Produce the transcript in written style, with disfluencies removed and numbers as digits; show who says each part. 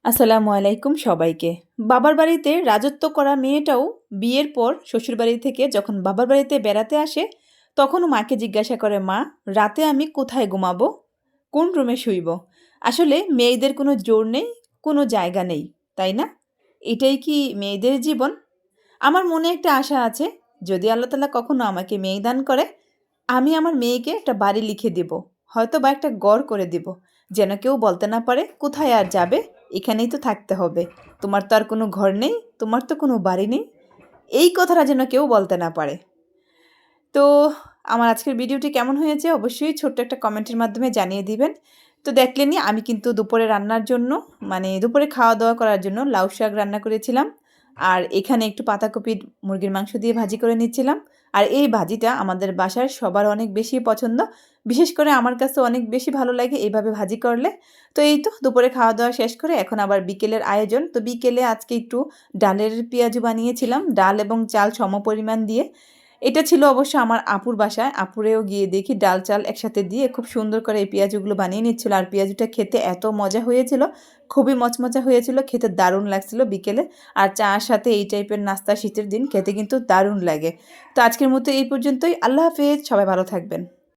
Speaker 1: আসসালামু আলাইকুম সবাইকে। বাবার বাড়িতে রাজত্ব করা মেয়েটাও বিয়ের পর শ্বশুরবাড়ি থেকে যখন বাবার বাড়িতে বেড়াতে আসে, তখনও মাকে জিজ্ঞাসা করে, "মা, রাতে আমি কোথায় ঘুমাবো? কোন রুমে শুইব?" আসলে মেয়েদের কোনো জোর নেই, কোনো জায়গা নেই, তাই না? এটাই কি মেয়েদের জীবন? আমার মনে একটা আশা আছে, যদি আল্লাহ তাআলা কখনো আমাকে মেয়ে দান করে, আমি আমার মেয়েকে একটা বাড়ি লিখে দিব। হয়তোবা একটা ঘর করে দিব। যেন কেউ বলতে না পারে, "কোথায় আর যাবে? এখানেই তো থাকতে হবে। তোমার তো আর কোনো ঘর নেই, তোমার তো কোনো বাড়ি নেই।" এই কথাটা যেন কেউ বলতে না পারে। তো আমার আজকের ভিডিওটি কেমন হয়েছে অবশ্যই ছোট্ট একটা কমেন্টের মাধ্যমে জানিয়ে দিবেন। তো দেখলেনই আমি কিন্তু দুপুরে রান্নার জন্য মানে দুপুরে খাওয়া-দাওয়া করার জন্য লাউ শাক রান্না করেছিলাম। আর এখানে একটু পাতাকপির মুরগির মাংস দিয়ে ভাজি করে নিচ্ছিলাম। আর এই ভাজিটা আমাদের বাসার সবার অনেক বেশি পছন্দ। বিশেষ করে আমার কাছে অনেক বেশি ভালো লাগে এভাবে ভাজি করলে। তো এই তো দুপুরে খাওয়া-দাওয়া শেষ করে এখন আবার বিকেলের আয়োজন। তো বিকেলে আজকে একটু ডালের পেঁয়াজু বানিয়েছিলাম। ডাল এবং চাল সমপরিমাণ দিয়ে। এটা ছিল অবশ্য আমার আপুর বাসায়। আপুরেও গিয়ে দেখি ডাল চাল একসাথে দিয়ে খুব সুন্দর করে এই পেঁয়াজুগুলো বানিয়ে নিচ্ছিল। আর পেঁয়াজুটা খেতে এত মজা হয়েছিল, খুবই মচমচা হয়েছিল, খেতে দারুণ লাগছিল বিকেলে। আর চা'র সাথে এই টাইপের নাস্তা শীতের দিন খেতে কিন্তু দারুণ লাগে। তো আজকের মতো এই পর্যন্তই। আল্লাহ হাফেজ। সবাই ভালো থাকবেন।